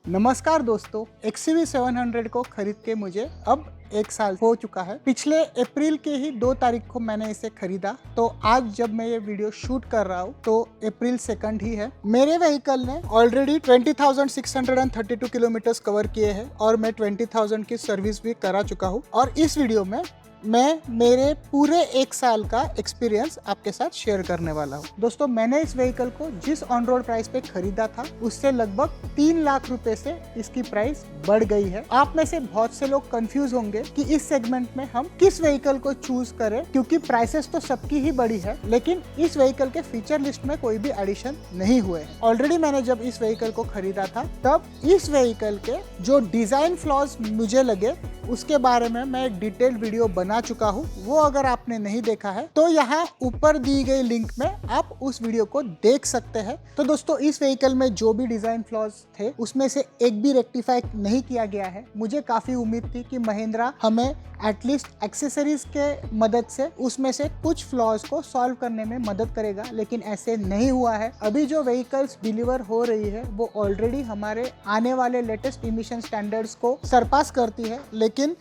नमस्कार दोस्तों, XUV 700 को खरीद के मुझे अब 1 साल हो चुका है। पिछले अप्रैल के ही 2 तारीख को मैंने इसे खरीदा, तो आज जब मैं ये वीडियो शूट कर रहा हूँ तो अप्रैल 2 ही है। मेरे व्हीकल ने ऑलरेडी 20,632 किलोमीटर कवर किए हैं और मैं 20,000 की सर्विस भी करा चुका हूँ। और इस वीडियो में मैं मेरे पूरे 1 साल का एक्सपीरियंस आपके साथ शेयर करने वाला हूँ। दोस्तों, मैंने इस व्हीकल को जिस ऑन रोड प्राइस पे खरीदा था उससे लगभग 3 लाख रुपए से इसकी प्राइस बढ़ गई है। आप में से बहुत से लोग कंफ्यूज होंगे कि इस सेगमेंट में हम किस व्हीकल को चूज करें, क्योंकि प्राइसेस तो सबकी ही बढ़ी है, लेकिन इस व्हीकल के फीचर लिस्ट में कोई भी एडिशन नहीं हुए हैं। ऑलरेडी मैंने जब इस व्हीकल को खरीदा था तब इस व्हीकल के जो डिजाइन फ्लॉज मुझे लगे उसके बारे में मैं एक डिटेल्ड वीडियो बना चुका हूँ। वो अगर आपने नहीं देखा है तो यहाँ ऊपर दी गई लिंक में आप उस वीडियो को देख सकते हैं। तो दोस्तों, इस व्हीकल में जो भी डिजाइन फ्लॉज थे उसमें से एक भी रेक्टिफाई नहीं किया गया है। मुझे काफी उम्मीद थी कि महिंद्रा हमें एटलीस्ट एक्सेसरीज के मदद से उसमें से कुछ फ्लॉज को सॉल्व करने में मदद करेगा, लेकिन ऐसे नहीं हुआ है। अभी जो व्हीकल्स डिलीवर हो रही है वो ऑलरेडी हमारे आने वाले लेटेस्ट इमिशन स्टैंडर्ड्स को सरपास करती है, लेकिन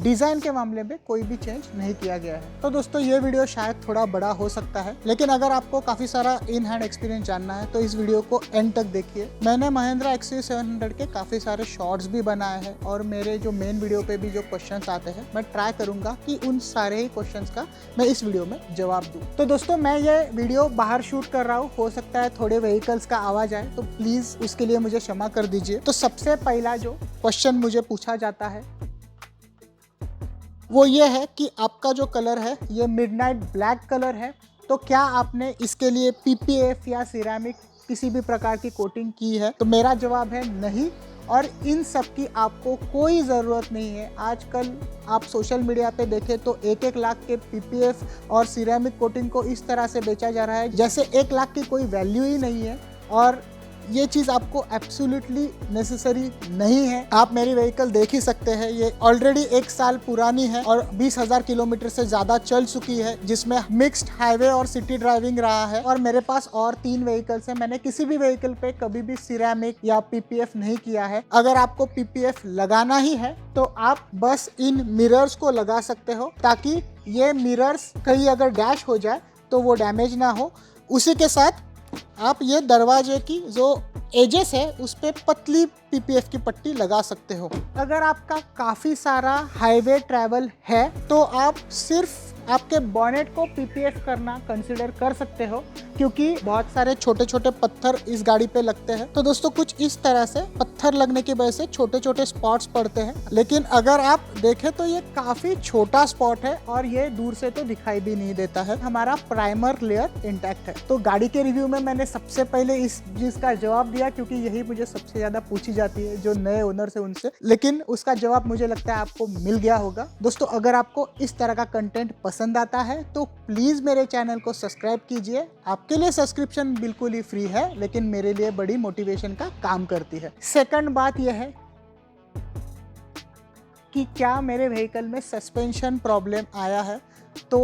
डिजाइन के मामले में कोई भी चेंज नहीं किया गया है। तो दोस्तों, ये वीडियो शायद थोड़ा बड़ा हो सकता है, लेकिन अगर आपको काफी सारा इन हैंड एक्सपीरियंस जानना है तो इस वीडियो को एंड तक देखिए। मैंने महिंद्रा XUV 700 के काफी सारे शॉर्ट्स भी बनाए हैं और मेरे जो मेन वीडियो पे भी जो क्वेश्चंस आते हैं मैं ट्राई करूंगा कि उन सारे ही क्वेश्चंस का मैं इस वीडियो में जवाब दूं। तो दोस्तों, मैं ये वीडियो बाहर शूट कर रहा हूँ, हो सकता है थोड़े व्हीकल्स का आवाज आए, तो प्लीज उसके लिए मुझे क्षमा कर दीजिए। तो सबसे पहला जो क्वेश्चन मुझे पूछा जाता है वो ये है कि आपका जो कलर है ये मिडनाइट ब्लैक कलर है, तो क्या आपने इसके लिए PPF या सिरेमिक किसी भी प्रकार की कोटिंग की है? तो मेरा जवाब है नहीं, और इन सब की आपको कोई ज़रूरत नहीं है। आजकल आप सोशल मीडिया पे देखें तो 1-1 लाख के PPF और सिरेमिक कोटिंग को इस तरह से बेचा जा रहा है जैसे 1 लाख की कोई वैल्यू ही नहीं है, और ये चीज़ आपको एब्सोल्युटली नेसेसरी नहीं है। आप मेरी व्हीकल देख ही सकते हैं, ये ऑलरेडी 1 साल पुरानी है और 20,000 किलोमीटर से ज़्यादा चल चुकी है, जिसमें मिक्स्ड हाईवे और सिटी ड्राइविंग रहा है। और मेरे पास और 3 व्हीकल्स हैं। मैंने किसी भी व्हीकल पे कभी भी सिरेमिक या PPF नहीं किया है। अगर आपको PPF लगाना ही है तो आप बस इन मिरर्स को लगा सकते हो, ताकि ये मिरर्स कहीं अगर डैश हो जाए तो वो डैमेज ना हो। उसी के साथ आप ये दरवाजे की जो एजेस है उस पे पतली PPF की पट्टी लगा सकते हो। अगर आपका काफ़ी सारा हाईवे ट्रैवल है तो आप सिर्फ आपके बॉनेट को PPF करना कंसिडर कर सकते हो, क्योंकि बहुत सारे छोटे छोटे पत्थर इस गाड़ी पे लगते हैं। तो दोस्तों, कुछ इस तरह से पत्थर लगने की वजह से छोटे छोटे स्पॉट्स पड़ते हैं, लेकिन अगर आप देखें तो ये काफ़ी छोटा स्पॉट है और ये दूर से तो दिखाई भी नहीं देता है। हमारा प्राइमर लेयर इंटैक्ट है। तो गाड़ी के रिव्यू में मैंने सबसे पहले इस चीज़ का जवाब दिया, क्योंकि यही मुझे सबसे ज़्यादा पूछी जाती है जो नए ओनर से उनसे, लेकिन उसका जवाब मुझे लगता है आपको मिल गया होगा। दोस्तों, अगर आपको इस तरह का कंटेंट पसंद आता है तो प्लीज मेरे चैनल को सब्सक्राइब कीजिए। आपके लिए सब्सक्रिप्शन बिल्कुल ही फ्री है, लेकिन मेरे लिए बड़ी मोटिवेशन का काम करती है। सेकंड बात यह है कि क्या मेरे व्हीकल में सस्पेंशन प्रॉब्लम आया है। तो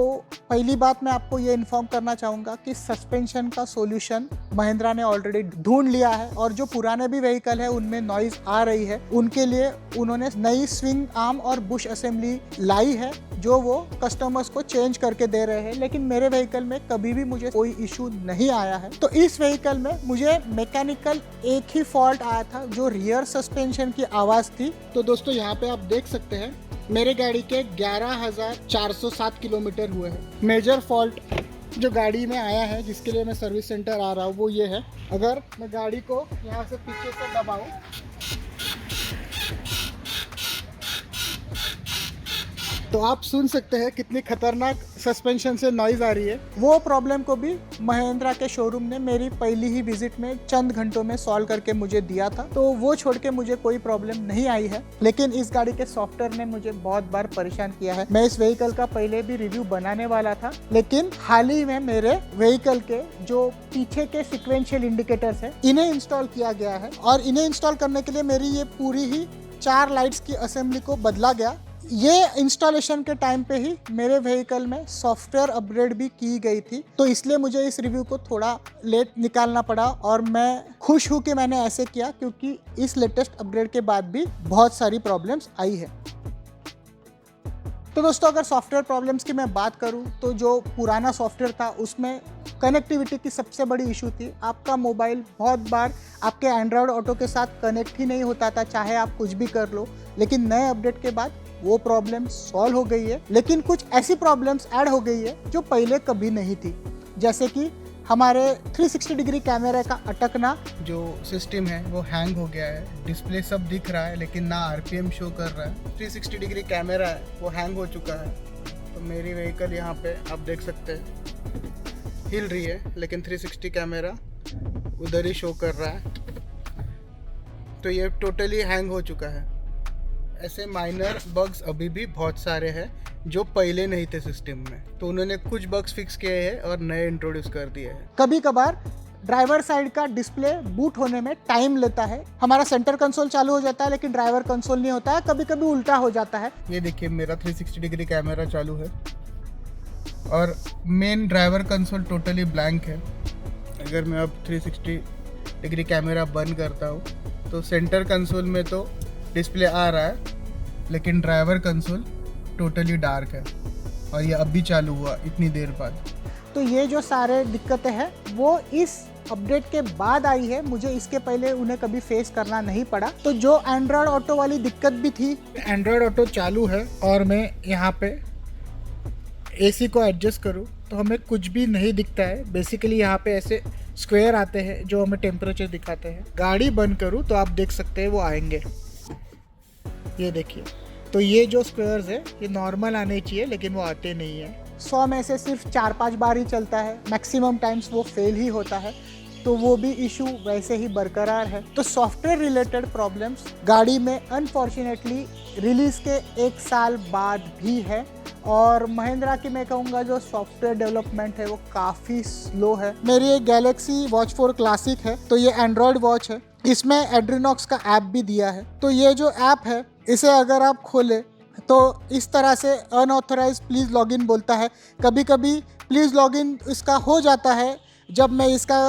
पहली बात मैं आपको ये इन्फॉर्म करना चाहूँगा कि सस्पेंशन का सॉल्यूशन महिंद्रा ने ऑलरेडी ढूंढ लिया है, और जो पुराने भी व्हीकल है उनमें नॉइज आ रही है, उनके लिए उन्होंने नई स्विंग आर्म और बुश असेंबली लाई है जो वो कस्टमर्स को चेंज करके दे रहे हैं। लेकिन मेरे व्हीकल में कभी भी मुझे कोई इशू नहीं आया है। तो इस व्हीकल में मुझे मैकेनिकल एक ही फॉल्ट आया था, जो रियर सस्पेंशन की आवाज़ थी। तो दोस्तों, यहाँ पे आप देख सकते हैं मेरे गाड़ी के 11,407 किलोमीटर हुए हैं। मेजर फॉल्ट जो गाड़ी में आया है, जिसके लिए मैं सर्विस सेंटर आ रहा हूँ, वो ये है। अगर मैं गाड़ी को यहाँ से पीछे से दबाऊँ तो आप सुन सकते हैं कितनी खतरनाक सस्पेंशन से नॉइज आ रही है। वो प्रॉब्लम को भी महिंद्रा के शोरूम ने मेरी पहली ही विजिट में चंद घंटों में सॉल्व करके मुझे दिया था, तो वो छोड़ के मुझे कोई प्रॉब्लम नहीं आई है। लेकिन इस गाड़ी के सॉफ्टवेयर ने मुझे बहुत बार परेशान किया है। मैं इस व्हीकल का पहले भी रिव्यू बनाने वाला था, लेकिन हाल ही में मेरे व्हीकल के जो पीछे के सिक्वेंशियल इंडिकेटर्स है इन्हें इंस्टॉल किया गया है, और इन्हें इंस्टॉल करने के लिए मेरी ये पूरी ही 4 लाइट्स की असेंबली को बदला गया। ये इंस्टॉलेशन के टाइम पे ही मेरे व्हीकल में सॉफ्टवेयर अपग्रेड भी की गई थी, तो इसलिए मुझे इस रिव्यू को थोड़ा लेट निकालना पड़ा और मैं खुश हूँ कि मैंने ऐसे किया, क्योंकि इस लेटेस्ट अपग्रेड के बाद भी बहुत सारी प्रॉब्लम्स आई है। तो दोस्तों, अगर सॉफ्टवेयर प्रॉब्लम्स की मैं बात करूं तो जो पुराना सॉफ्टवेयर था उसमें कनेक्टिविटी की सबसे बड़ी इशू थी। आपका मोबाइल बहुत बार आपके एंड्रॉयड ऑटो के साथ कनेक्ट ही नहीं होता था, चाहे आप कुछ भी कर लो। लेकिन नए अपडेट के बाद वो प्रॉब्लम सॉल्व हो गई है, लेकिन कुछ ऐसी प्रॉब्लम्स ऐड हो गई है जो पहले कभी नहीं थी। जैसे कि हमारे 360 डिग्री कैमरे का अटकना, जो सिस्टम है वो हैंग हो गया है। डिस्प्ले सब दिख रहा है लेकिन ना आरपीएम शो कर रहा है। 360 डिग्री कैमरा है वो हैंग हो चुका है। तो मेरी व्हीकल यहाँ पे आप देख सकते हैं हिल रही है, लेकिन 360 कैमरा उधर ही शो कर रहा है। तो ये टोटली हैंग हो चुका है। ऐसे माइनर बग्स अभी भी बहुत सारे हैं जो पहले नहीं थे सिस्टम में, तो उन्होंने कुछ बग्स फिक्स किए हैं और नए इंट्रोड्यूस कर दिए हैं। कभी कभार ड्राइवर साइड का डिस्प्ले बूट होने में टाइम लेता है। हमारा सेंटर कंसोल चालू हो जाता है लेकिन ड्राइवर कंसोल नहीं होता है, कभी कभी उल्टा हो जाता है। ये देखिए, मेरा 360 डिग्री कैमरा चालू है और main driver console totally blank है। अगर मैं अब 360 डिग्री कैमरा बंद करता हूँ तो सेंटर कंसोल में तो डिस्प्ले आ रहा है, लेकिन ड्राइवर कंसोल टोटली डार्क है और ये अभी चालू हुआ इतनी देर बाद। तो ये जो सारे दिक्कतें हैं वो इस अपडेट के बाद आई है, मुझे इसके पहले उन्हें कभी फेस करना नहीं पड़ा। तो जो एंड्रॉयड ऑटो वाली दिक्कत भी थी, एंड्रॉयड ऑटो चालू है और मैं यहाँ पे एसी को एडजस्ट करूँ तो हमें कुछ भी नहीं दिखता है। बेसिकली यहाँ पे ऐसे स्क्वायर आते हैं जो हमें टेम्परेचर दिखाते हैं। गाड़ी बंद करूँ तो आप देख सकते हैं वो आएंगे, ये देखिए। तो ये जो स्क्वायर्स है ये नॉर्मल आने चाहिए लेकिन वो आते नहीं है। 100 में से सिर्फ 4-5 बार ही चलता है, मैक्सिमम टाइम्स वो फेल ही होता है, तो वो भी इशू वैसे ही बरकरार है। तो सॉफ्टवेयर रिलेटेड प्रॉब्लम्स गाड़ी में अनफॉर्चुनेटली रिलीज के 1 साल बाद भी है। और महिंद्रा की मैं कहूँगा जो सॉफ्टवेयर डेवलपमेंट है वो काफ़ी स्लो है। मेरी एक गैलेक्सी वॉच 4 क्लासिक है, तो ये एंड्रॉयड वॉच है, इसमें एड्रीनॉक्स का ऐप भी दिया है। तो ये जो ऐप है इसे अगर आप खोले तो इस तरह से अनऑथराइज प्लीज़ लॉगिन बोलता है। कभी कभी प्लीज़ लॉगिन इसका हो जाता है जब मैं इसका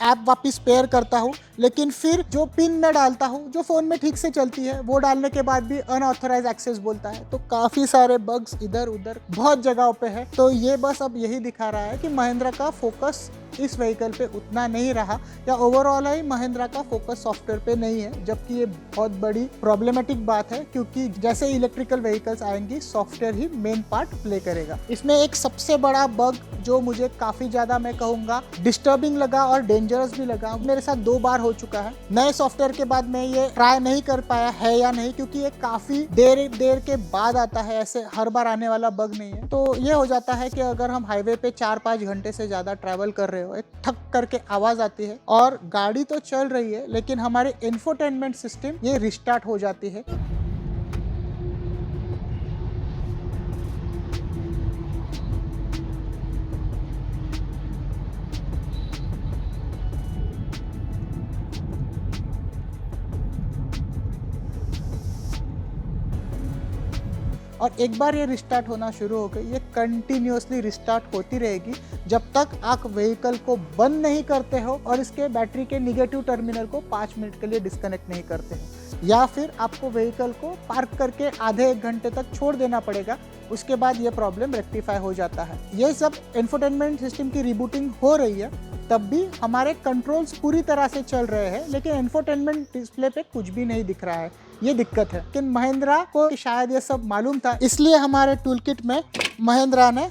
ऐप वापस पेयर करता हूँ, लेकिन फिर जो पिन मैं डालता हूँ जो फ़ोन में ठीक से चलती है वो डालने के बाद भी अनऑथराइज एक्सेस बोलता है। तो काफ़ी सारे बग्स इधर उधर बहुत जगहों पे है। तो ये बस अब यही दिखा रहा है कि महिंद्रा का फोकस इस व्हीकल पे उतना नहीं रहा, या ओवरऑल ही महिंद्रा का फोकस सॉफ्टवेयर पे नहीं है, जबकि ये बहुत बड़ी प्रॉब्लमेटिक बात है, क्योंकि जैसे इलेक्ट्रिकल व्हीकल्स आएंगी सॉफ्टवेयर ही मेन पार्ट प्ले करेगा। इसमें एक सबसे बड़ा बग जो मुझे काफ़ी ज़्यादा मैं कहूँगा डिस्टर्बिंग लगा और डेंजरस भी लगा, मेरे साथ 2 बार हो चुका है। नए सॉफ्टवेयर के बाद मैं ये ट्राई नहीं कर पाया है या नहीं, क्योंकि ये काफ़ी देर के बाद आता है, ऐसे हर बार आने वाला बग नहीं है। तो ये हो जाता है कि अगर हम हाईवे पे 4-5 घंटे से ज़्यादा ट्रैवल कर रहे हो, एक ठक करके आवाज़ आती है और गाड़ी तो चल रही है लेकिन हमारे इंफोटेनमेंट सिस्टम ये रिस्टार्ट हो जाती है। और एक बार ये रिस्टार्ट होना शुरू हो गई, ये कंटिन्यूसली रिस्टार्ट होती रहेगी जब तक आप व्हीकल को बंद नहीं करते हो और इसके बैटरी के निगेटिव टर्मिनल को 5 मिनट के लिए डिस्कनेक्ट नहीं करते हो, या फिर आपको व्हीकल को पार्क करके आधे 1 घंटे तक छोड़ देना पड़ेगा। उसके बाद ये प्रॉब्लम रेक्टिफाई हो जाता है। ये सब इंफोटेनमेंट सिस्टम की रिबूटिंग हो रही है, तब भी हमारे कंट्रोल्स पूरी तरह से चल रहे हैं, लेकिन इंफोटेनमेंट डिस्प्ले पे कुछ भी नहीं दिख रहा है। ये दिक्कत है। लेकिन महिंद्रा को शायद ये सब मालूम था, इसलिए हमारे टूल किट में महिंद्रा ने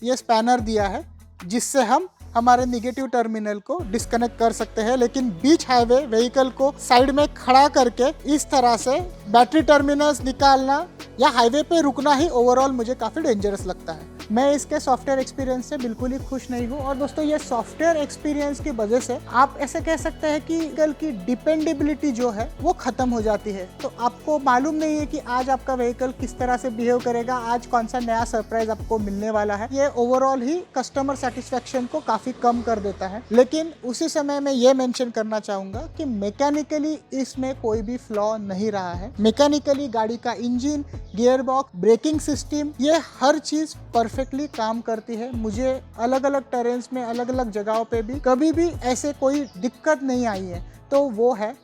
ये स्पैनर दिया है जिससे हम हमारे निगेटिव टर्मिनल को डिस्कनेक्ट कर सकते हैं। लेकिन बीच हाईवे व्हीकल को साइड में खड़ा करके इस तरह से बैटरी टर्मिनल्स निकालना या हाईवे पे रुकना ही ओवरऑल मुझे काफ़ी डेंजरस लगता है। मैं इसके सॉफ्टवेयर एक्सपीरियंस से बिल्कुल ही खुश नहीं हूँ। और दोस्तों ये सॉफ्टवेयर एक्सपीरियंस की वजह से आप ऐसे कह सकते हैं कि व्हीकल की डिपेंडेबिलिटी जो है वो खत्म हो जाती है। तो आपको मालूम नहीं है कि आज आपका व्हीकल किस तरह से बिहेव करेगा, आज कौन सा नया सरप्राइज आपको मिलने वाला है। ये ओवरऑल ही कस्टमर सेटिस्फेक्शन को काफी कम कर देता है। लेकिन उसी समय मैं ये मेंशन करना चाहूंगा कि मैकेनिकली इसमें कोई भी फ्लॉ नहीं रहा है। मैकेनिकली गाड़ी का engine, gear box, braking system, ये हर चीज परफेक्टली काम करती है। मुझे अलग अलग टेरेन्स में, अलग अलग जगहों पे भी कभी भी ऐसे कोई दिक्कत नहीं आई है। तो वो है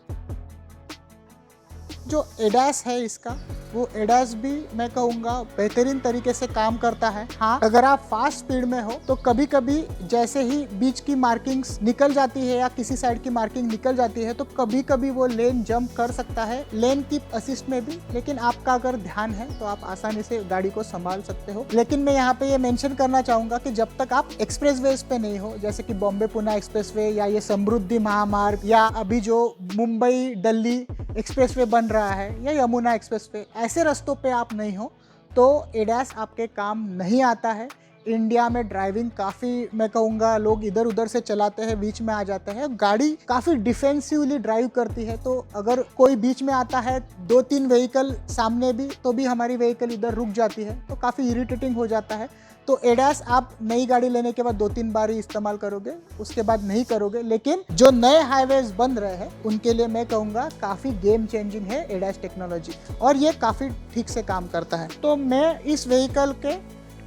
जो एडास है इसका, वो एडास भी मैं कहूँगा बेहतरीन तरीके से काम करता है। हाँ, अगर आप फास्ट स्पीड में हो तो कभी कभी जैसे ही बीच की मार्किंग्स निकल जाती है या किसी साइड की मार्किंग निकल जाती है तो कभी कभी वो लेन जंप कर सकता है, लेन की असिस्ट में भी। लेकिन आपका अगर ध्यान है तो आप आसानी से गाड़ी को संभाल सकते हो। लेकिन मैं यहाँ पे ये मेंशन करना चाहूँगा कि जब तक आप एक्सप्रेसवेज पे नहीं हो, जैसे कि बॉम्बे पुणे एक्सप्रेसवे या ये समृद्धि महामार्ग या अभी जो मुंबई दिल्ली एक्सप्रेसवे बन रहा है या यमुना एक्सप्रेसवे, ऐसे रास्तों पे आप नहीं हो तो एडास आपके काम नहीं आता है। इंडिया में ड्राइविंग काफ़ी मैं कहूँगा लोग इधर उधर से चलाते हैं, बीच में आ जाते हैं। गाड़ी काफ़ी डिफेंसिवली ड्राइव करती है, तो अगर कोई बीच में आता है, 2-3 व्हीकल सामने भी, तो भी हमारी व्हीकल इधर रुक जाती है, तो काफ़ी इरिटेटिंग हो जाता है। तो एडास आप नई गाड़ी लेने के बाद 2-3 बार ही इस्तेमाल करोगे, उसके बाद नहीं करोगे। लेकिन जो नए हाईवेज बन रहे हैं उनके लिए मैं कहूँगा काफ़ी गेम चेंजिंग है एडास टेक्नोलॉजी, और ये काफ़ी ठीक से काम करता है। तो मैं इस व्हीकल के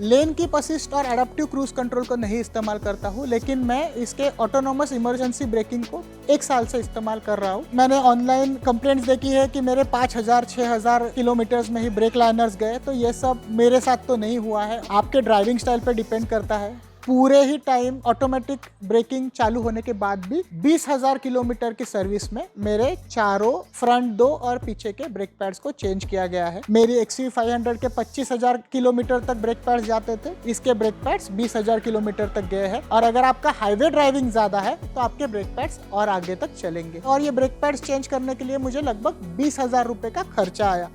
लेन कीप असिस्ट और एडाप्टिव क्रूज कंट्रोल को नहीं इस्तेमाल करता हूँ, लेकिन मैं इसके ऑटोनोमस इमरजेंसी ब्रेकिंग को 1 साल से इस्तेमाल कर रहा हूँ। मैंने ऑनलाइन कंप्लेंट्स देखी है कि मेरे 5000-6000 किलोमीटर्स में ही ब्रेक लाइनर्स गए, तो ये सब मेरे साथ तो नहीं हुआ है। आपके ड्राइविंग स्टाइल पे डिपेंड करता है। पूरे ही टाइम ऑटोमेटिक ब्रेकिंग चालू होने के बाद भी 20,000 किलोमीटर की सर्विस में मेरे चारों फ्रंट 2 और पीछे के ब्रेक पैड्स को चेंज किया गया है। मेरी XV500 के 25,000 किलोमीटर तक ब्रेक पैड्स जाते थे, इसके ब्रेक पैड्स 20,000 किलोमीटर तक गए हैं। और अगर आपका हाईवे ड्राइविंग ज्यादा है तो आपके ब्रेक पैड्स और आगे तक चलेंगे। और ये ब्रेक पैड्स चेंज करने के लिए मुझे लगभग 20,000 रुपए का खर्चा आया।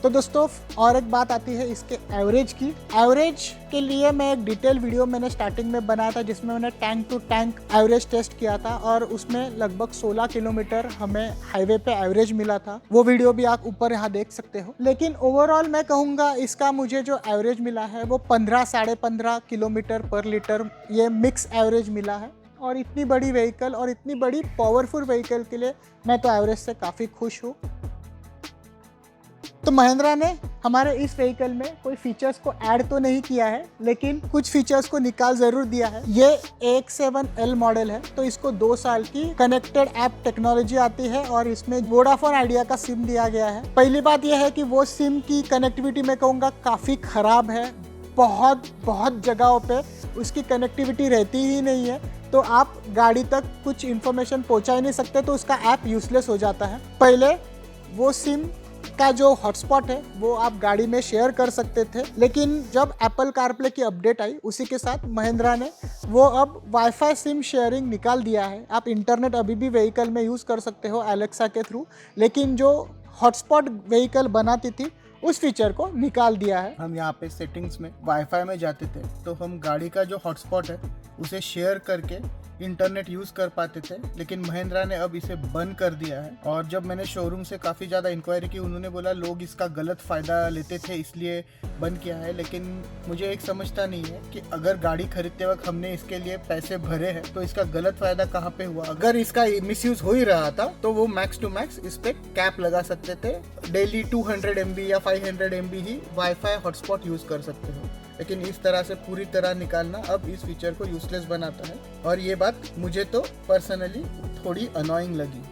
तो दोस्तों और एक बात आती है इसके एवरेज की। एवरेज के लिए मैं एक डिटेल वीडियो मैंने स्टार्टिंग में बनाया था, जिसमें मैंने tank to tank average test किया था, और उसमें लगभग 16 किलोमीटर हमें हाईवे पे एवरेज मिला था। वो वीडियो भी आप ऊपर यहाँ देख सकते हो। लेकिन ओवरऑल मैं कहूँगा इसका मुझे जो एवरेज मिला है वो 15-15.5 किलोमीटर पर लीटर ये मिक्स एवरेज मिला है। और इतनी बड़ी व्हीकल और इतनी बड़ी पावरफुल व्हीकल के लिए मैं तो एवरेज से काफ़ी खुश हूँ। तो महिंद्रा ने हमारे इस व्हीकल में कोई फीचर्स को ऐड तो नहीं किया है, लेकिन कुछ फीचर्स को निकाल जरूर दिया है। ये AX7L मॉडल है, तो इसको 2 साल की कनेक्टेड ऐप टेक्नोलॉजी आती है और इसमें वोडाफोन आइडिया का सिम दिया गया है। पहली बात यह है कि वो सिम की कनेक्टिविटी मैं कहूँगा काफ़ी खराब है। बहुत जगहों पे उसकी कनेक्टिविटी रहती ही नहीं है, तो आप गाड़ी तक कुछ इन्फॉर्मेशन पहुँचा ही नहीं सकते, तो उसका ऐप यूजलेस हो जाता है। पहले वो सिम का जो हॉटस्पॉट है वो आप गाड़ी में शेयर कर सकते थे, लेकिन जब एप्पल कारप्ले की अपडेट आई उसी के साथ महिंद्रा ने वो अब वाईफाई सिम शेयरिंग निकाल दिया है। आप इंटरनेट अभी भी व्हीकल में यूज़ कर सकते हो एलेक्सा के थ्रू, लेकिन जो हॉटस्पॉट व्हीकल बनाती थी उस फीचर को निकाल दिया है। हम यहाँ पे सेटिंग्स में वाईफाई में जाते थे तो हम गाड़ी का जो हॉटस्पॉट है उसे शेयर करके इंटरनेट यूज़ कर पाते थे, लेकिन महिंद्रा ने अब इसे बंद कर दिया है। और जब मैंने शोरूम से काफ़ी ज़्यादा इंक्वायरी की, उन्होंने बोला लोग इसका गलत फ़ायदा लेते थे इसलिए बंद किया है। लेकिन मुझे एक समझता नहीं है कि अगर गाड़ी खरीदते वक्त हमने इसके लिए पैसे भरे हैं तो इसका गलत फ़ायदा कहाँ पे हुआ। अगर इसका मिसयूज़ हो ही रहा था तो वो मैक्स टू मैक्स इस पर कैप लगा सकते थे। डेली 200 MB या 500 MB ही वाईफाई हॉटस्पॉट यूज़ कर सकते हो, लेकिन इस तरह से पूरी तरह निकालना अब इस फीचर को यूजलेस बनाता है, और ये बात मुझे तो पर्सनली थोड़ी अनोइंग लगी।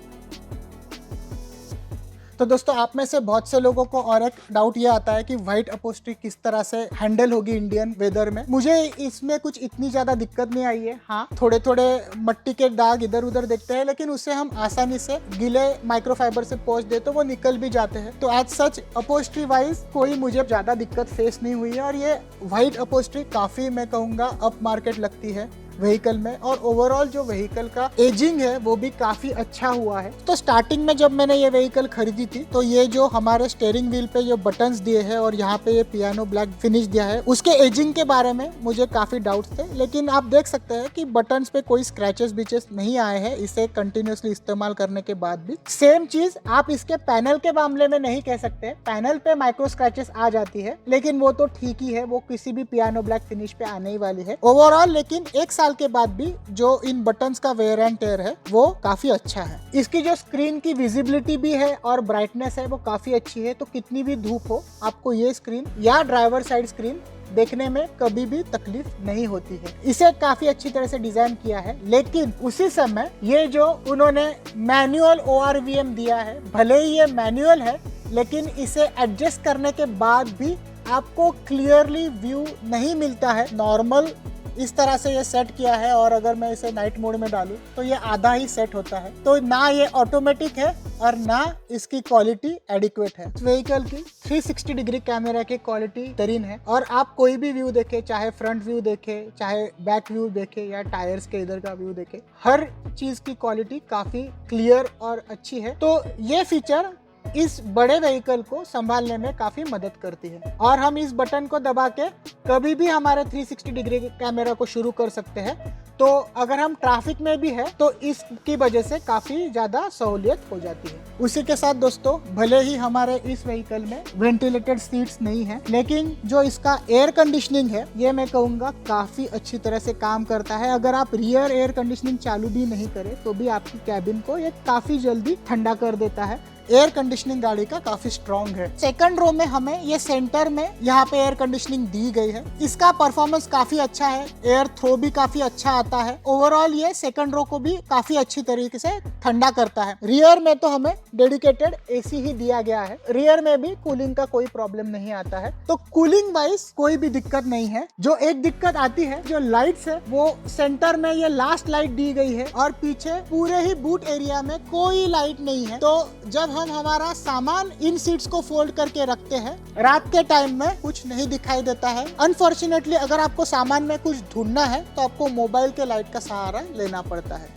तो दोस्तों आप में से बहुत से लोगों को और एक डाउट ये आता है कि व्हाइट अपहोल्स्ट्री किस तरह से हैंडल होगी इंडियन वेदर में। मुझे इसमें कुछ इतनी ज़्यादा दिक्कत नहीं आई है। हाँ, थोड़े थोड़े मट्टी के दाग इधर उधर दिखते हैं, लेकिन उससे हम आसानी से गीले माइक्रोफाइबर से पोंछ दे तो वो निकल भी जाते हैं। तो एज सच अपहोल्स्ट्री वाइज कोई मुझे ज़्यादा दिक्कत फेस नहीं हुई है, और ये व्हाइट अपहोल्स्ट्री काफ़ी मैं कहूँगा अप मार्केट लगती है। व्हीकल में, और ओवरऑल जो व्हीकल का एजिंग है वो भी काफी अच्छा हुआ है। तो स्टार्टिंग में जब मैंने ये व्हीकल खरीदी थी तो ये जो हमारे स्टीयरिंग व्हील पे जो बटन्स दिए हैं और यहाँ पे ये पियानो ब्लैक फिनिश दिया है, उसके एजिंग के बारे में मुझे काफी डाउट्स थे, लेकिन आप देख सकते हैं कि बटन्स पे कोई स्क्रैचेस बिचेस नहीं आए हैं इसे कंटिन्यूअसली इस्तेमाल करने के बाद भी। सेम चीज आप इसके पैनल के मामले में नहीं कह सकते। पैनल पे माइक्रो स्क्रैचेस आ जाती है, लेकिन वो तो ठीक ही है, वो किसी भी पियानो ब्लैक फिनिश पे आने ही वाली है ओवरऑल। लेकिन एक साल के बाद भी जो इन बटन्स का वेयर एंड टेयर है वो काफी अच्छा है। इसकी जो स्क्रीन की विजिबिलिटी भी है और ब्राइटनेस है वो काफी अच्छी है, तो कितनी भी धूप हो आपको ये स्क्रीन या ड्राइवर साइड स्क्रीन देखने में कभी भी तकलीफ नहीं होती है। इसे काफी अच्छी तरह से डिजाइन किया है, लेकिन उसी समय ये जो उन्होंने मैनुअल ORVM दिया है, भले ही ये मैनुअल है लेकिन इसे एडजस्ट करने के बाद भी आपको क्लियरली व्यू नहीं मिलता है। नॉर्मल इस तरह से ये सेट किया है और अगर मैं इसे नाइट मोड में डालूं तो ये आधा ही सेट होता है। तो ना ये ऑटोमेटिक है और ना इसकी क्वालिटी एडिक्वेट है। इस व्हीकल की 360 डिग्री कैमरा की क्वालिटी बेहतरीन है और आप कोई भी व्यू देखे, चाहे फ्रंट व्यू देखे, चाहे बैक व्यू देखे या टायर्स के इधर का व्यू देखे, हर चीज की क्वालिटी काफी क्लियर और अच्छी है। तो ये फीचर इस बड़े व्हीकल को संभालने में काफी मदद करती है और हम इस बटन को दबा के कभी भी हमारे 360 डिग्री कैमरा को शुरू कर सकते हैं। तो अगर हम ट्रैफिक में भी है तो इसकी वजह से काफी ज्यादा सहूलियत हो जाती है। उसी के साथ दोस्तों, भले ही हमारे इस व्हीकल में वेंटिलेटेड सीट्स नहीं है, लेकिन जो इसका एयर कंडीशनिंग है ये मैं कहूँगा काफी अच्छी तरह से काम करता है। अगर आप रियर एयर कंडीशनिंग चालू भी नहीं करें तो भी आपकी कैबिन को ये काफी जल्दी ठंडा कर देता है। एयर कंडीशनिंग गाड़ी का काफी स्ट्रॉन्ग है। सेकंड रो में हमें ये सेंटर में यहाँ पे एयर कंडीशनिंग दी गई है। इसका परफॉर्मेंस काफी अच्छा है, एयर थ्रो भी काफी अच्छा आता है। ओवरऑल ये सेकंड रो को भी काफी अच्छी तरीके से ठंडा करता है। रियर में तो हमें डेडिकेटेड एसी ही दिया गया है, रियर में भी कूलिंग का कोई प्रॉब्लम नहीं आता है। तो कूलिंग वाइज कोई भी दिक्कत नहीं है। जो एक दिक्कत आती है, जो लाइट्स है, वो सेंटर में ये लास्ट लाइट दी गई है और पीछे पूरे ही बूट एरिया में कोई लाइट नहीं है। तो जब हम हमारा सामान इन सीट्स को फोल्ड करके रखते हैं, रात के टाइम में कुछ नहीं दिखाई देता है। अनफॉर्चुनेटली अगर आपको सामान में कुछ ढूंढना है तो आपको मोबाइल के लाइट का सहारा लेना पड़ता है।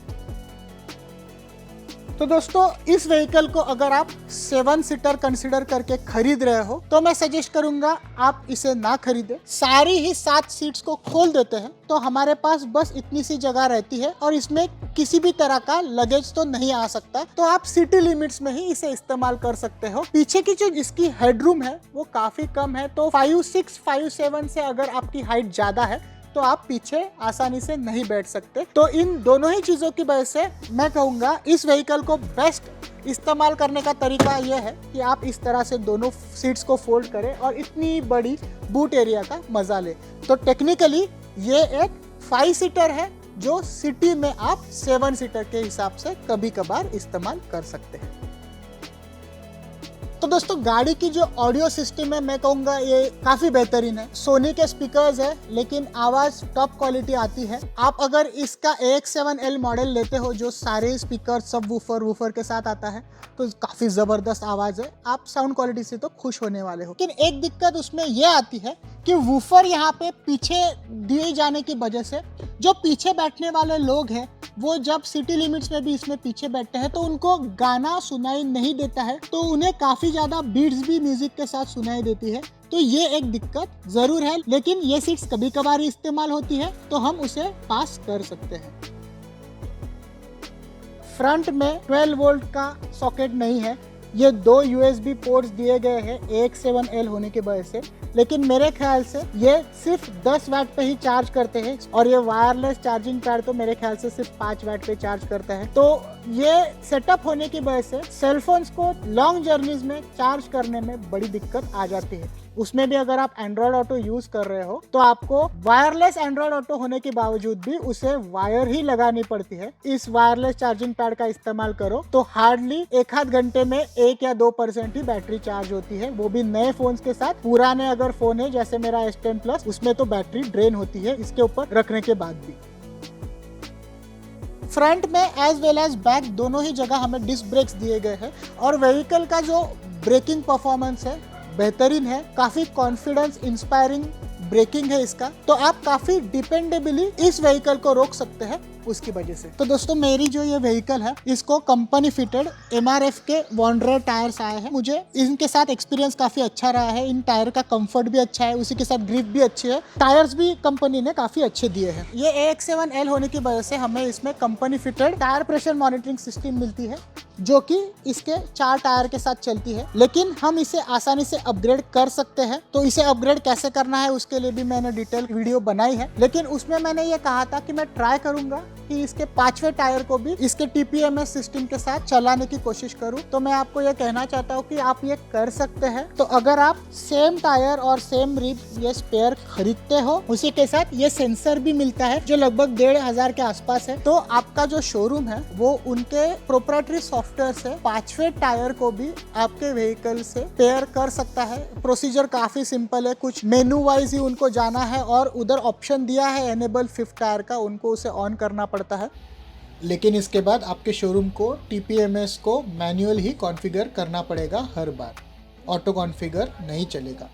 तो दोस्तों, इस व्हीकल को अगर आप 7 सीटर कंसीडर करके खरीद रहे हो तो मैं सजेस्ट करूंगा आप इसे ना खरीदें। सारी ही 7 सीट्स को खोल देते हैं तो हमारे पास बस इतनी सी जगह रहती है और इसमें किसी भी तरह का लगेज तो नहीं आ सकता। तो आप सिटी लिमिट्स में ही इसे इस्तेमाल कर सकते हो। पीछे की जो इसकी हेडरूम है वो काफी कम है, तो 5'6", 5'7" से अगर आपकी हाइट ज्यादा है तो आप पीछे आसानी से नहीं बैठ सकते। तो इन दोनों ही चीजों की वजह से मैं कहूँगा इस व्हीकल को बेस्ट इस्तेमाल करने का तरीका यह है कि आप इस तरह से दोनों सीट्स को फोल्ड करें और इतनी बड़ी बूट एरिया का मजा लें। तो टेक्निकली ये एक 5 सीटर है जो सिटी में आप 7 सीटर के हिसाब से कभी कभार इस्तेमाल कर सकते हैं। तो दोस्तों, गाड़ी की जो ऑडियो सिस्टम है मैं कहूँगा ये काफी बेहतरीन है। सोनी के स्पीकर्स है लेकिन आवाज टॉप क्वालिटी आती है। आप अगर इसका AX7L मॉडल लेते हो जो सारे स्पीकर सब वूफर के साथ आता है तो काफी जबरदस्त आवाज है। आप साउंड क्वालिटी से तो खुश होने वाले हो। लेकिन एक दिक्कत उसमें यह आती है कि वूफर यहाँ पे पीछे दिए जाने की वजह से जो पीछे बैठने वाले लोग हैं वो जब सिटी लिमिट्स में भी इसमें पीछे बैठते हैं तो उनको गाना सुनाई नहीं देता है, तो उन्हें काफी ज्यादा बीट्स भी म्यूजिक के साथ सुनाई देती है। तो ये एक दिक्कत जरूर है, लेकिन ये सीट्स कभी कभार इस्तेमाल होती है तो हम उसे पास कर सकते हैं। फ्रंट में 12 वोल्ट का सॉकेट नहीं है, ये 2 USB पोर्ट्स दिए गए हैं AX7L होने की वजह से, लेकिन मेरे ख्याल से ये सिर्फ 10 वाट पे ही चार्ज करते हैं और ये वायरलेस चार्जिंग पैड तो मेरे ख्याल से सिर्फ 5 वाट पे चार्ज करता है। तो ये सेटअप होने की वजह से सेलफोन्स को लॉन्ग जर्नीज में चार्ज करने में बड़ी दिक्कत आ जाती है। उसमें भी अगर आप एंड्रॉयड ऑटो यूज कर रहे हो तो आपको वायरलेस एंड्रॉयड ऑटो होने के बावजूद भी उसे वायर ही लगानी पड़ती है। इस वायरलेस चार्जिंग पैड का इस्तेमाल करो तो हार्डली 1-8 घंटे में 1 या 2% ही बैटरी चार्ज होती है, वो भी नए फोन्स के साथ। पुराने अगर फोन है जैसे मेरा S10 Plus, उसमें तो बैटरी ड्रेन होती है इसके ऊपर रखने के बाद भी। फ्रंट में एज वेल एज बैक दोनों ही जगह हमें डिस्क ब्रेक्स दिए गए हैं और व्हीकल का जो ब्रेकिंग परफॉर्मेंस है बेहतरीन है। काफी कॉन्फिडेंस इंस्पायरिंग ब्रेकिंग है इसका, तो आप काफी डिपेंडेबली इस व्हीकल को रोक सकते हैं उसकी वजह से। तो दोस्तों मेरी जो ये व्हीकल है इसको कंपनी फिटेड MRF के वॉन्डरर टायर्स आए हैं। मुझे इनके साथ एक्सपीरियंस काफी अच्छा रहा है। इन टायर का कंफर्ट भी अच्छा है, उसी के साथ ग्रिप भी अच्छी है, टायर्स भी कंपनी ने काफी अच्छे दिए हैं। ये AX7L होने की वजह से हमें इसमें company fitted tyre pressure monitoring system मिलती है, जो कि इसके 4 टायर के साथ चलती है। लेकिन हम इसे आसानी से अपग्रेड कर सकते हैं। तो इसे अपग्रेड कैसे करना है उसके लिए भी मैंने डिटेल वीडियो बनाई है, लेकिन उसमें मैंने ये कहा था कि मैं ट्राई करूंगा कि इसके 5वें टायर को भी इसके TPMS सिस्टम के साथ चलाने की कोशिश करूं। तो मैं आपको ये कहना चाहता हूं कि आप ये कर सकते हैं। तो अगर आप सेम टायर और सेम रिब ये स्पेयर खरीदते हो, उसी के साथ ये सेंसर भी मिलता है जो लगभग 1500 के आसपास है। तो आपका जो शोरूम है वो उनके प्रोप्राइटरी सॉफ्टवेयर से 5वें टायर को भी आपके व्हीकल से पेयर कर सकता है। प्रोसीजर काफी सिंपल है, कुछ मेनू वाइज ही उनको जाना है और उधर ऑप्शन दिया है एनेबल 5th टायर का, उनको उसे ऑन करना पड़ता है। लेकिन इसके बाद आपके शोरूम को TPMS को मैन्युअल ही कॉन्फ़िगर करना पड़ेगा हर बार, ऑटो कॉन्फ़िगर नहीं चलेगा।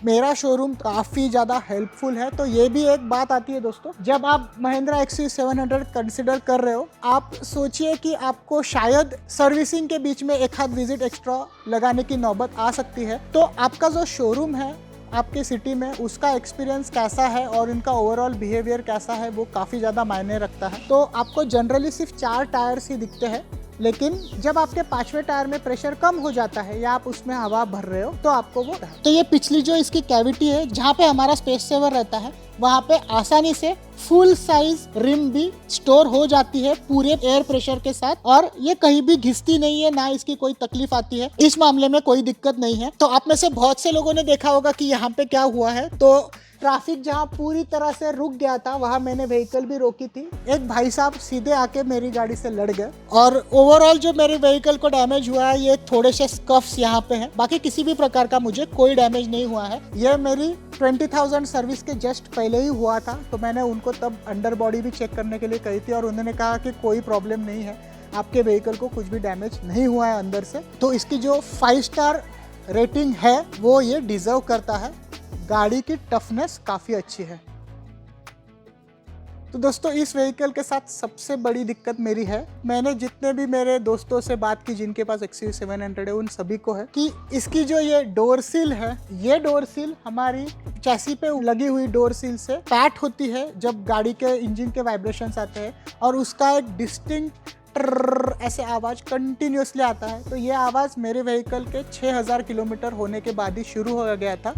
मेरा शोरूम काफ़ी ज़्यादा हेल्पफुल है। तो ये भी एक बात आती है दोस्तों, जब आप महिंद्रा XUV700 कंसिडर कर रहे हो, आप सोचिए कि आपको शायद सर्विसिंग के बीच में एक आध विजिट एक्स्ट्रा लगाने की नौबत आ सकती है। तो आपका जो शोरूम है आपके सिटी में, उसका एक्सपीरियंस कैसा है और उनका ओवरऑल बिहेवियर कैसा है वो काफ़ी ज़्यादा मायने रखता है। तो आपको जनरली सिर्फ 4 टायर्स ही दिखते हैं, लेकिन जब आपके 5वें टायर में प्रेशर कम हो जाता है या आप उसमें हवा भर रहे हो तो आपको वो, तो ये पिछली जो इसकी कैविटी है जहाँ पे हमारा स्पेस सेवर रहता है, वहाँ पे आसानी से फुल साइज रिम भी स्टोर हो जाती है पूरे एयर प्रेशर के साथ, और ये कहीं भी घिसती नहीं है, ना इसकी कोई तकलीफ आती है। इस मामले में कोई दिक्कत नहीं है। तो आप में से बहुत से लोगों ने देखा होगा कि यहाँ पे क्या हुआ है, तो ट्रैफिक जहाँ पूरी तरह से रुक गया था वहाँ मैंने व्हीकल भी रोकी थी। एक भाई साहब सीधे आके मेरी गाड़ी से लड़ गए और ओवरऑल जो मेरे व्हीकल को डैमेज हुआ है ये थोड़े से स्कफ्स यहाँ पे हैं, बाकी किसी भी प्रकार का मुझे कोई डैमेज नहीं हुआ है। ये मेरी 20,000 सर्विस के जस्ट पहले ही हुआ था, तो मैंने उनको तब अंडर बॉडी भी चेक करने के लिए कही थी और उन्होंने कहा कि कोई प्रॉब्लम नहीं है, आपके व्हीकल को कुछ भी डैमेज नहीं हुआ है अंदर से। तो इसकी जो 5 स्टार रेटिंग है वो ये डिजर्व करता है। गाड़ी की टफनेस काफ़ी अच्छी है। तो दोस्तों इस व्हीकल के साथ सबसे बड़ी दिक्कत मेरी है, मैंने जितने भी मेरे दोस्तों से बात की जिनके पास XUV700 है उन सभी को है कि इसकी जो ये डोर सील है, ये डोर सील हमारी चैसी पे लगी हुई डोर सील से पैट होती है जब गाड़ी के इंजन के वाइब्रेशंस आते हैं और उसका एक डिस्टिंक्ट ऐसे आवाज़ कंटिन्यूसली आता है। तो ये आवाज़ मेरे व्हीकल के 6000 किलोमीटर होने के बाद ही शुरू हो गया था।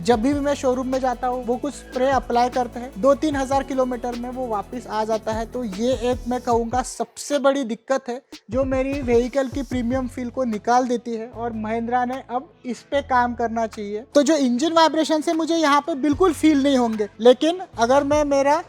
जब भी मैं शोरूम में जाता हूँ वो कुछ स्प्रे अप्लाई करते हैं, 2-3 हज़ार किलोमीटर में वो वापस आ जाता है। तो ये एक मैं कहूँगा सबसे बड़ी दिक्कत है जो मेरी व्हीकल की प्रीमियम फील को निकाल देती है, और महिंद्रा ने अब इस पे काम करना चाहिए। तो जो इंजन वाइब्रेशन है मुझे यहाँ पे बिल्कुल फील नहीं होंगे, लेकिन अगर मैं मेरा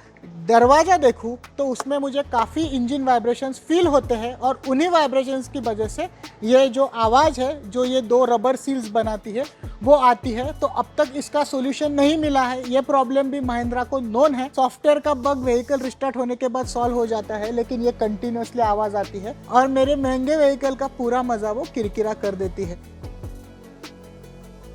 दरवाज़ा देखूं तो उसमें मुझे काफ़ी इंजन वाइब्रेशंस फील होते हैं, और उन्हीं वाइब्रेशंस की वजह से ये जो आवाज़ है जो ये 2 रबर सील्स बनाती है वो आती है। तो अब तक इसका सोल्यूशन नहीं मिला है। ये प्रॉब्लम भी महिंद्रा को नोन है। सॉफ्टवेयर का बग व्हीकल रिस्टार्ट होने के बाद सॉल्व हो जाता है, लेकिन ये कंटिन्यूसली आवाज़ आती है और मेरे महंगे व्हीकल का पूरा मज़ा वो किरकिरा कर देती है।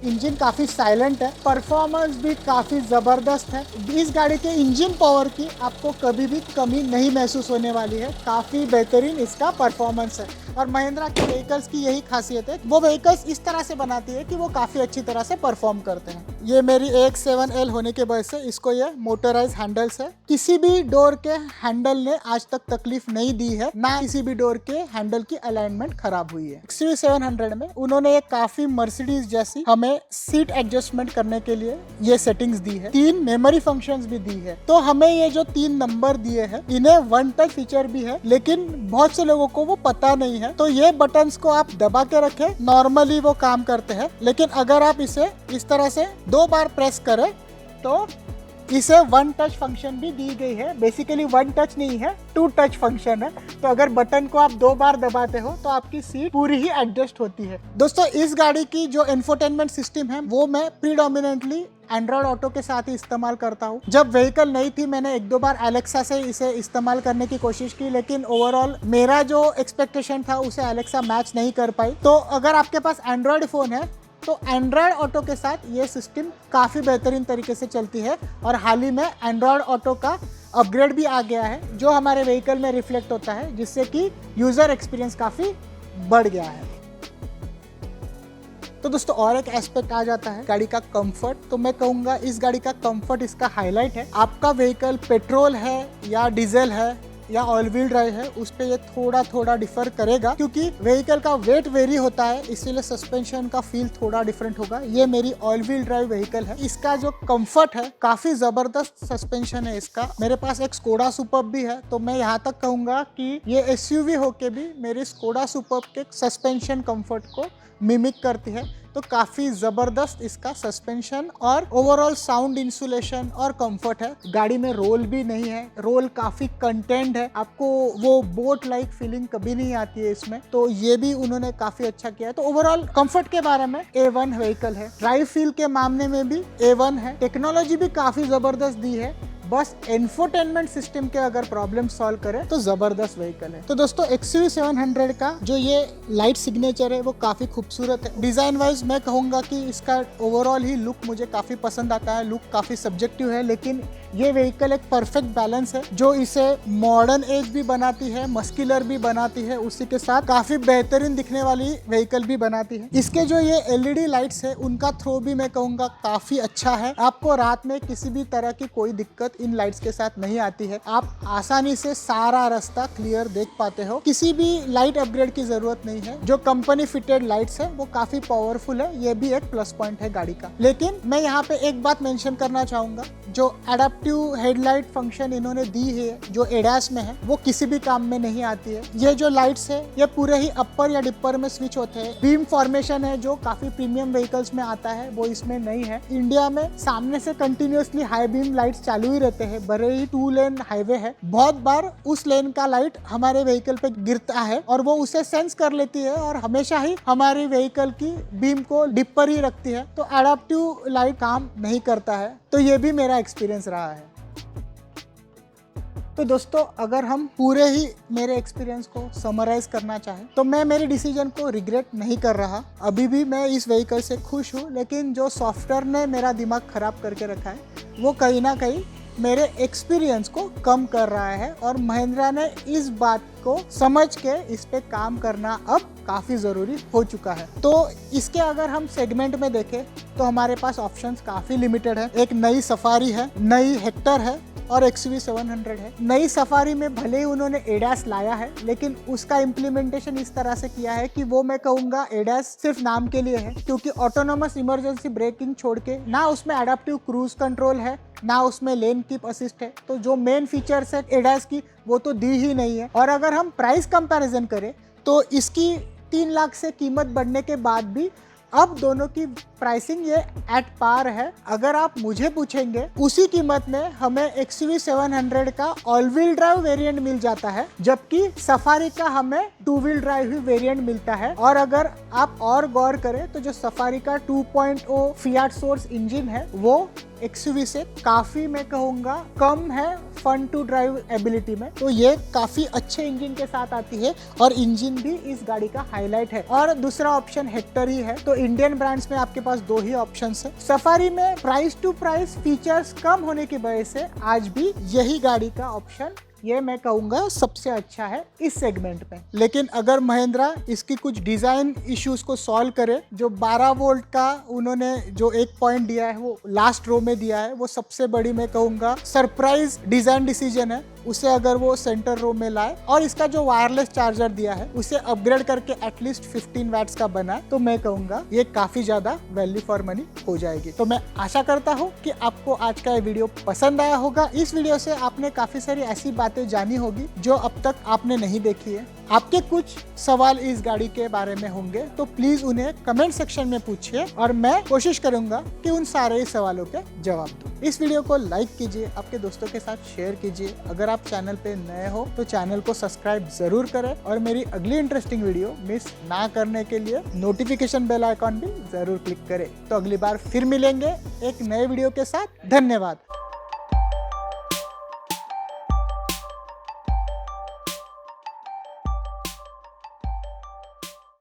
इंजन काफ़ी साइलेंट है, परफॉर्मेंस भी काफ़ी ज़बरदस्त है। इस गाड़ी के इंजन पावर की आपको कभी भी कमी नहीं महसूस होने वाली है। काफ़ी बेहतरीन इसका परफॉर्मेंस है, और महिंद्रा के व्हीकल्स की यही खासियत है, वो व्हीकल्स इस तरह से बनाती है कि वो काफ़ी अच्छी तरह से परफॉर्म करते हैं। ये मेरी AX7L होने के वजह से इसको ये मोटराइज हैंडल्स है। किसी भी डोर के हैंडल ने आज तक तकलीफ नहीं दी है, ना किसी भी डोर के हैंडल की अलाइनमेंट खराब हुई है। XUV700 में उन्होंने एक काफ़ी मर्सिडीज जैसी हमें सीट एडजस्टमेंट करने के लिए ये सेटिंग्स दी है, 3 मेमोरी फंक्शंस भी दी है। तो हमें ये जो 3 नंबर दिए हैं इन्हें 1 टच फीचर भी है, लेकिन बहुत से लोगों को वो पता नहीं है। तो ये बटन्स को आप दबा के रखें, नॉर्मली वो काम करते हैं, लेकिन अगर आप इसे इस तरह से 2 बार प्रेस करें तो इसे 1 टच फंक्शन भी दी गई है। बेसिकली 1 टच नहीं है, 2 टच फंक्शन है। तो अगर बटन को आप 2 बार दबाते हो तो आपकी सीट पूरी ही एडजस्ट होती है। दोस्तों इस गाड़ी की जो इंफोटेनमेंट सिस्टम है वो मैं प्रीडोमिनेंटली एंड्रॉयड ऑटो के साथ ही इस्तेमाल करता हूँ। जब व्हीकल नहीं थी मैंने 1-2 बार एलेक्सा से इसे इस्तेमाल करने की कोशिश की, लेकिन ओवरऑल मेरा जो एक्सपेक्टेशन था उसे एलेक्सा मैच नहीं कर पाई। तो अगर आपके पास एंड्रॉयड फ़ोन है तो एंड्रॉयड ऑटो के साथ ये सिस्टम काफ़ी बेहतरीन तरीके से चलती है, और हाल ही में एंड्रॉयड ऑटो का अपग्रेड भी आ गया है जो हमारे व्हीकल में रिफ्लेक्ट होता है, जिससे कि यूज़र एक्सपीरियंस काफ़ी बढ़ गया है। तो दोस्तों और एक एस्पेक्ट आ जाता है गाड़ी का कंफर्ट। तो मैं कहूँगा इस गाड़ी का कंफर्ट इसका हाईलाइट है। आपका व्हीकल पेट्रोल है या डीजल है या ऑल व्हील ड्राइव है, उस पे ये थोड़ा डिफर करेगा, क्योंकि व्हीकल का वेट वेरी होता है, इसीलिए सस्पेंशन का फील थोड़ा डिफरेंट होगा। ये मेरी ऑल व्हील ड्राइव व्हीकल है। इसका जो कंफर्ट है काफी जबरदस्त सस्पेंशन है इसका। मेरे पास एक स्कोडा सुपर्ब भी है, तो मैं यहाँ तक कहूंगा कि ये एसयूवी होके भी मेरी स्कोडा सुपर्ब के सस्पेंशन कंफर्ट को मिमिक करती है। तो काफ़ी ज़बरदस्त इसका सस्पेंशन और ओवरऑल साउंड इंसुलेशन और कंफर्ट है। गाड़ी में रोल भी नहीं है, रोल काफ़ी कंटेंट है, आपको वो बोट लाइक फीलिंग कभी नहीं आती है इसमें। तो ये भी उन्होंने काफ़ी अच्छा किया है। तो ओवरऑल कंफर्ट के बारे में A1 व्हीकल है। ड्राइव फील के मामले में भी A1 है। टेक्नोलॉजी भी काफ़ी ज़बरदस्त दी है, बस इंफोटेनमेंट सिस्टम के अगर प्रॉब्लम सॉल्व करे तो जबरदस्त व्हीकल है। तो दोस्तों XUV 700 का जो ये लाइट सिग्नेचर है वो काफी खूबसूरत है। डिजाइन वाइज मैं कहूंगा कि इसका ओवरऑल ही लुक मुझे काफी पसंद आता है। लुक काफी सब्जेक्टिव है, लेकिन ये व्हीकल एक परफेक्ट बैलेंस है जो इसे मॉडर्न एज भी बनाती है, मस्कुलर भी बनाती है, उसी के साथ काफी बेहतरीन दिखने वाली व्हीकल भी बनाती है। इसके जो ये LED लाइट्स है उनका थ्रो भी मैं कहूंगा काफी अच्छा है। आपको रात में किसी भी तरह की कोई दिक्कत इन लाइट्स के साथ नहीं आती है। आप आसानी से सारा रास्ता क्लियर देख पाते हो। किसी भी लाइट अपग्रेड की जरूरत नहीं है। जो कंपनी फिटेड लाइट्स है वो काफी पावरफुल है, ये भी एक प्लस पॉइंट है गाड़ी का। लेकिन मैं यहाँ पे एक बात मेंशन करना चाहूंगा, जो एडाप्टिव हेडलाइट फंक्शन इन्होंने दी है जो एडास में है वो किसी भी काम में नहीं आती है। ये जो लाइट्स है ये पूरे ही अपर या डिपर में स्विच होते हैं। बीम फॉर्मेशन है जो काफी प्रीमियम व्हीकल्स में आता है, वो इसमें नहीं है। इंडिया में सामने से कंटिन्यूअसली हाई बीम लाइट्स चालू ही रहते हैं, भले ही 2 लेन हाईवे है। बहुत बार उस लेन का लाइट हमारे व्हीकल पे गिरता है और वो उसे सेंस कर लेती है और हमेशा ही हमारी व्हीकल की बीम को डिपर ही रखती है। तो एडाप्टिव लाइट काम नहीं करता है। तो ये भी मेरा एक्सपीरियंस रहा है। तो दोस्तों अगर हम पूरे ही मेरे एक्सपीरियंस को समराइज करना चाहें तो मैं मेरे डिसीजन को रिग्रेट नहीं कर रहा। अभी भी मैं इस व्हीकल से खुश हूँ, लेकिन जो सॉफ्टवेयर ने मेरा दिमाग खराब करके रखा है वो कहीं ना कहीं मेरे एक्सपीरियंस को कम कर रहा है, और महिंद्रा ने इस बात को समझ के इस पे काम करना अब काफ़ी ज़रूरी हो चुका है। तो इसके अगर हम सेगमेंट में देखें तो हमारे पास ऑप्शंस काफ़ी लिमिटेड है। एक नई सफारी है, नई हेक्टर है और XUV 700 है। नई सफारी में भले ही उन्होंने एडास लाया है, लेकिन उसका इम्प्लीमेंटेशन इस तरह से किया है कि वो मैं कहूँगा एडास सिर्फ नाम के लिए है, क्योंकि ऑटोनोमस इमरजेंसी ब्रेकिंग छोड़ के ना उसमें एडाप्टिव क्रूज कंट्रोल है, ना उसमें लेन कीप असिस्ट है। तो जो मेन फीचर्स है एडास की वो तो दी ही नहीं है। और अगर हम प्राइस कंपैरिजन करें तो इसकी 3 लाख से कीमत बढ़ने के बाद भी अब दोनों की प्राइसिंग ये एट पार है। अगर आप मुझे पूछेंगे उसी कीमत में हमें XUV 700 का ऑल व्हील ड्राइव वेरिएंट मिल जाता है, जबकि सफारी का हमें 2 व्हील ड्राइव ही वेरिएंट मिलता है। और अगर आप और गौर करें तो जो सफारी का 2.0 फिएट सोर्स इंजन है वो XUV से काफी मैं कहूँगा कम है फन टू ड्राइव एबिलिटी में। तो ये काफी अच्छे इंजन के साथ आती है और इंजन भी इस गाड़ी का हाईलाइट है। और दूसरा ऑप्शन हेक्टर ही है। तो इंडियन ब्रांड्स में आपके पास 2 ही ऑप्शंस है। सफारी में प्राइस टू प्राइस फीचर्स कम होने की वजह से आज भी यही गाड़ी का ऑप्शन ये मैं कहूँगा सबसे अच्छा है इस सेगमेंट में। लेकिन अगर महिंद्रा इसकी कुछ डिज़ाइन इश्यूज को सॉल्व करे, जो 12 वोल्ट का उन्होंने जो एक पॉइंट दिया है वो लास्ट रो में दिया है, वो सबसे बड़ी मैं कहूँगा सरप्राइज डिज़ाइन डिसीजन है। उसे अगर वो सेंटर रो में लाए और इसका जो वायरलेस चार्जर दिया है उसे अपग्रेड करके एटलीस्ट 15 वैट्स का बनाए, तो मैं कहूँगा ये काफ़ी ज़्यादा वैल्यू फॉर मनी हो जाएगी। तो मैं आशा करता हूँ कि आपको आज का ये वीडियो पसंद आया होगा। इस वीडियो से आपने काफ़ी सारी ऐसी बातें जानी होगी जो अब तक आपने नहीं देखी है। आपके कुछ सवाल इस गाड़ी के बारे में होंगे तो प्लीज़ उन्हें कमेंट सेक्शन में पूछिए और मैं कोशिश करूँगा कि उन सारे सवालों के जवाब दूँ। इस वीडियो को लाइक कीजिए, आपके दोस्तों के साथ शेयर कीजिए। अगर आप चैनल पे नए हो तो चैनल को सब्सक्राइब जरूर करें और मेरी अगली इंटरेस्टिंग वीडियो मिस ना करने के लिए नोटिफिकेशन बेल आइकॉन भी जरूर क्लिक करें। तो अगली बार फिर मिलेंगे एक नए वीडियो के साथ। धन्यवाद।